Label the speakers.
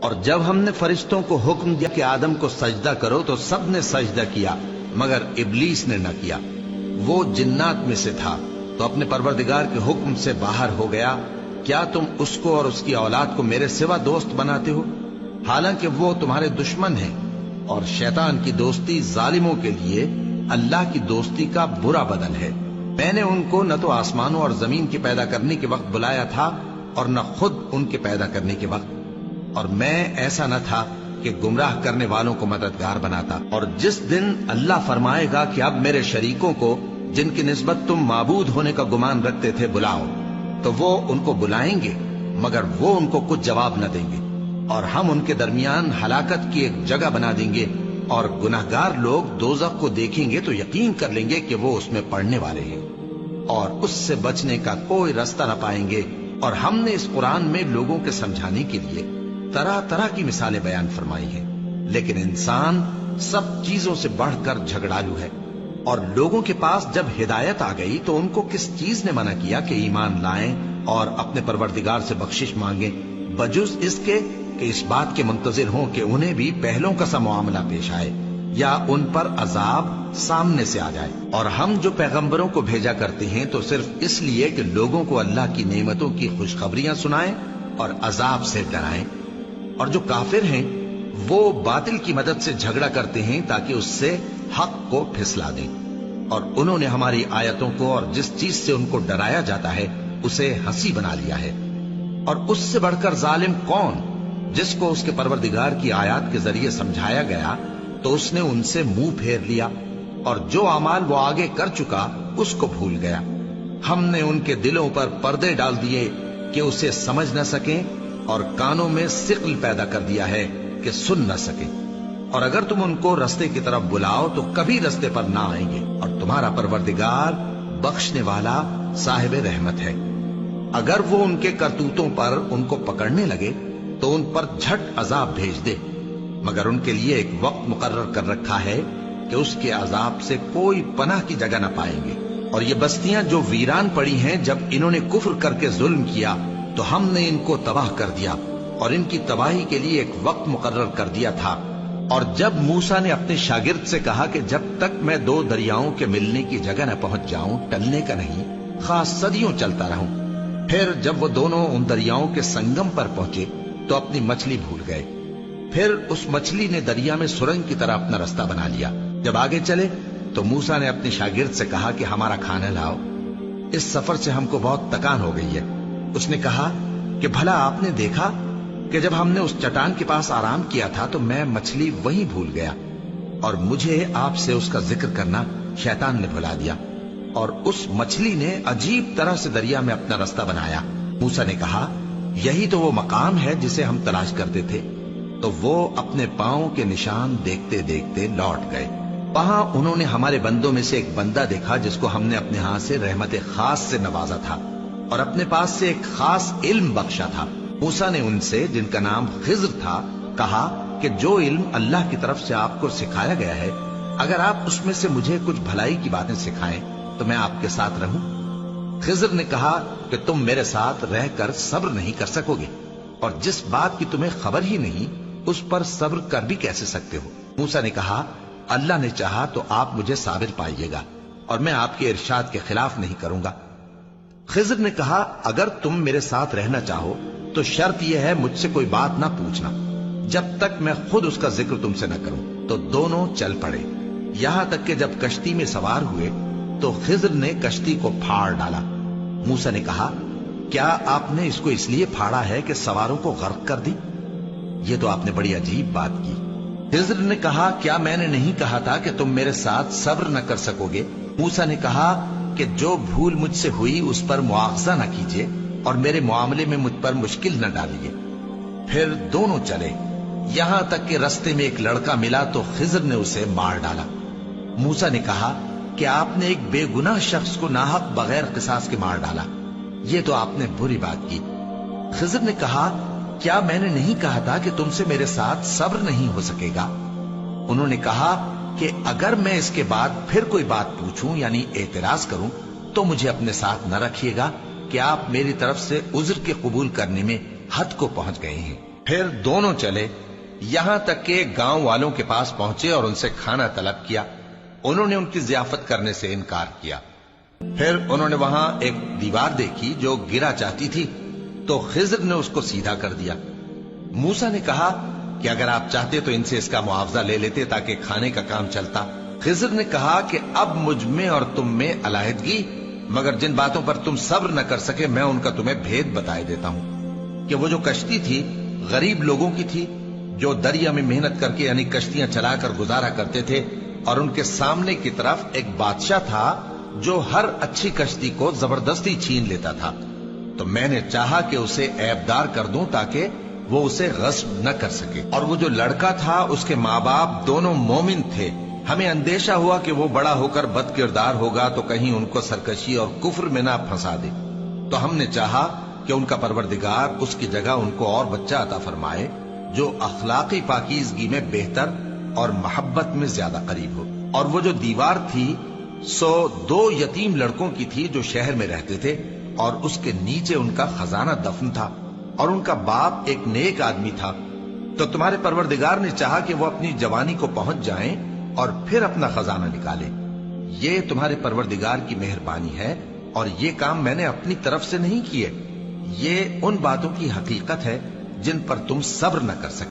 Speaker 1: اور جب ہم نے فرشتوں کو حکم دیا کہ آدم کو سجدہ کرو تو سب نے سجدہ کیا مگر ابلیس نے نہ کیا، وہ جنات میں سے تھا تو اپنے پروردگار کے حکم سے باہر ہو گیا۔ کیا تم اس کو اور اس کی اولاد کو میرے سوا دوست بناتے ہو، حالانکہ وہ تمہارے دشمن ہیں؟ اور شیطان کی دوستی ظالموں کے لیے اللہ کی دوستی کا برا بدل ہے۔ میں نے ان کو نہ تو آسمانوں اور زمین کے پیدا کرنے کے وقت بلایا تھا اور نہ خود ان کے پیدا کرنے کے وقت، اور میں ایسا نہ تھا کہ گمراہ کرنے والوں کو مددگار بناتا۔ اور جس دن اللہ فرمائے گا کہ اب میرے شریکوں کو جن کی نسبت تم معبود ہونے کا گمان رکھتے تھے بلاؤ، تو وہ ان کو بلائیں گے مگر وہ ان کو کچھ جواب نہ دیں گے، اور ہم ان کے درمیان ہلاکت کی ایک جگہ بنا دیں گے، اور گناہگار لوگ دوزخ کو دیکھیں گے تو یقین کر لیں گے کہ وہ اس میں پڑنے والے ہیں، اور اس سے بچنے کا کوئی راستہ نہ پائیں گے۔ اور ہم نے اس قرآن میں لوگوں کے سمجھانے کے لیے طرح طرح کی مثالیں بیان فرمائی ہیں، لیکن انسان سب چیزوں سے بڑھ کر جھگڑالو ہے۔ اور لوگوں کے پاس جب ہدایت آ گئی تو ان کو کس چیز نے منع کیا کہ ایمان لائیں اور اپنے پروردگار سے بخشش مانگیں، بجز اس کے کہ اس بات کے منتظر ہوں کہ انہیں بھی پہلوں کا سا معاملہ پیش آئے یا ان پر عذاب سامنے سے آ جائے۔ اور ہم جو پیغمبروں کو بھیجا کرتے ہیں تو صرف اس لیے کہ لوگوں کو اللہ کی نعمتوں کی خوشخبریاں سنائیں اور عذاب سے ڈرائیں۔ اور جو کافر ہیں وہ باطل کی مدد سے جھگڑا کرتے ہیں تاکہ اس سے حق کو پھسلا دیں، اور انہوں نے ہماری آیتوں کو اور جس چیز سے ان کو ڈرایا جاتا ہے اسے ہنسی بنا لیا ہے۔ اور اس سے بڑھ کر ظالم کون، جس کو اس کے پروردگار کی آیات کے ذریعے سمجھایا گیا تو اس نے ان سے منہ پھیر لیا، اور جو اعمال وہ آگے کر چکا اس کو بھول گیا۔ ہم نے ان کے دلوں پر پردے ڈال دیے کہ اسے سمجھ نہ سکیں، اور کانوں میں ثقل پیدا کر دیا ہے کہ سن نہ سکیں، اور اگر تم ان کو رستے کی طرف بلاؤ تو کبھی رستے پر نہ آئیں گے، اور تمہارا پروردگار بخشنے والا صاحب رحمت ہے۔ اگر وہ ان کے کرتوتوں پر ان کو پکڑنے لگے تو ان پر جھٹ عذاب بھیج دے، مگر ان کے لیے ایک وقت مقرر کر رکھا ہے کہ اس کے عذاب سے کوئی پناہ کی جگہ نہ پائیں گے۔ اور یہ بستیاں جو ویران پڑی ہیں، جب انہوں نے کفر کر کے ظلم کیا تو ہم نے ان کو تباہ کر دیا، اور ان کی تباہی کے لیے ایک وقت مقرر کر دیا تھا۔ اور جب موسیٰ نے اپنے شاگرد سے کہا کہ جب تک میں دو دریاؤں کے ملنے کی جگہ نہ پہنچ جاؤں ٹلنے کا نہیں، خاص صدیوں چلتا رہوں، پھر جب وہ دونوں ان دریاؤں کے سنگم پر پہنچے تو اپنی مچھلی بھول گئے، پھر اس مچھلی نے دریا میں سرنگ کی طرح اپنا راستہ بنا لیا۔ جب آگے چلے تو موسیٰ نے اپنے شاگرد سے کہا کہ ہمارا کھانا لاؤ، اس سفر سے ہم کو بہت تکان ہو گئی ہے۔ اس نے کہا کہ بھلا آپ نے دیکھا کہ جب ہم نے اس چٹان کے پاس آرام کیا تھا تو میں مچھلی وہیں بھول گیا، اور مجھے آپ سے اس کا ذکر کرنا شیطان نے بھلا دیا، اور اس مچھلی نے عجیب طرح سے دریا میں اپنا راستہ بنایا۔ موسیٰ نے کہا یہی تو وہ مقام ہے جسے ہم تلاش کرتے تھے۔ تو وہ اپنے پاؤں کے نشان دیکھتے دیکھتے لوٹ گئے۔ وہاں انہوں نے ہمارے بندوں میں سے ایک بندہ دیکھا جس کو ہم نے اپنے ہاں سے رحمت خاص سے نوازا تھا اور اپنے پاس سے ایک خاص علم بخشا تھا۔ موسیٰ نے ان سے، جن کا نام خضر تھا، کہا کہ جو علم اللہ کی طرف سے آپ کو سکھایا گیا ہے، اگر آپ اس میں سے مجھے کچھ بھلائی کی باتیں سکھائیں تو میں آپ کے ساتھ رہوں۔ خضر نے کہا کہ تم میرے ساتھ رہ کر صبر نہیں کر سکو گے، اور جس بات کی تمہیں خبر ہی نہیں اس پر صبر کر بھی کیسے سکتے ہو؟ موسیٰ نے کہا اللہ نے چاہا تو آپ مجھے صابر پائیے گا، اور میں آپ کے ارشاد کے خلاف نہیں کروں گا۔ خضر نے کہا اگر تم میرے ساتھ رہنا چاہو تو شرط یہ ہے مجھ سے کوئی بات نہ پوچھنا جب تک میں خود اس کا ذکر تم سے نہ کروں۔ تو دونوں چل پڑے، یہاں تک کہ جب کشتی میں سوار ہوئے تو خضر نے کشتی کو پھاڑ ڈالا۔ موسیٰ نے کہا کیا آپ نے اس کو اس لیے پھاڑا ہے کہ سواروں کو غرق کر دی؟ یہ تو آپ نے بڑی عجیب بات کی۔ خضر نے کہا کیا میں نے نہیں کہا تھا کہ تم میرے ساتھ صبر نہ کر سکو گے؟ موسیٰ نے کہا کہ جو بھول مجھ سے ہوئی اس پر مواخذہ نہ کیجیے اور میرے معاملے میں مجھ پر مشکل نہ ڈالیے۔ پھر دونوں چلے، یہاں تک کہ رستے میں ایک لڑکا ملا تو خضر نے اسے مار ڈالا۔ موسیٰ نے کہا کہ آپ نے ایک بے گناہ شخص کو ناحق بغیر قصاص کے مار ڈالا، یہ تو آپ نے بری بات کی۔ خضر نے کہا کیا میں نے نہیں کہا تھا کہ تم سے میرے ساتھ صبر نہیں ہو سکے گا؟ انہوں نے کہا کہ اگر میں اس کے بعد پھر کوئی بات پوچھوں یعنی اعتراض کروں تو مجھے اپنے ساتھ نہ رکھیے گا کہ آپ میری طرف سے عذر کے قبول کرنے میں حد کو پہنچ گئے ہیں۔ پھر دونوں چلے یہاں تک کہ گاؤں والوں کے پاس پہنچے اور ان سے کھانا طلب کیا. انہوں نے ان کی ضیافت کرنے سے انکار کیا. پھر انہوں نے وہاں ایک دیوار دیکھی جو گرا چاہتی تھی تو خضر نے اس کو سیدھا کر دیا. موسیٰ نے کہا کہ اگر آپ چاہتے تو ان سے اس کا معاوضہ لے لیتے تاکہ کھانے کا کام چلتا. خضر نے کہا کہ اب مجھ میں اور تم میں علیحدگی، مگر جن باتوں پر تم صبر نہ کر سکے میں ان کا تمہیں بھید بتائے دیتا ہوں کہ وہ جو کشتی تھی غریب لوگوں کی تھی جو دریا میں محنت کر کے یعنی کشتیاں چلا کر گزارا کرتے تھے، اور ان کے سامنے کی طرف ایک بادشاہ تھا جو ہر اچھی کشتی کو زبردستی چھین لیتا تھا. تو میں نے چاہا کہ اسے عیبدار کر دوں تاکہ وہ اسے غصب نہ کر سکے. اور وہ جو لڑکا تھا اس کے ماں باپ دونوں مومن تھے. ہمیں اندیشہ ہوا کہ وہ بڑا ہو کر بد کردار ہوگا تو کہیں ان کو سرکشی اور کفر میں نہ پھنسا دے. تو ہم نے چاہا کہ ان کا پروردگار اس کی جگہ ان کو اور بچہ عطا فرمائے جو اخلاقی پاکیزگی میں بہتر اور محبت میں زیادہ قریب ہو. اور وہ جو دیوار تھی سو 2 یتیم لڑکوں کی تھی جو شہر میں رہتے تھے، اور اس کے نیچے ان کا خزانہ دفن تھا، اور ان کا باپ ایک نیک آدمی تھا. تو تمہارے پروردگار نے چاہا کہ وہ اپنی جوانی کو پہنچ جائیں اور پھر اپنا خزانہ نکالے. یہ تمہارے پروردگار کی مہربانی ہے، اور یہ کام میں نے اپنی طرف سے نہیں کیے. یہ ان باتوں کی حقیقت ہے جن پر تم صبر نہ کر سکتے.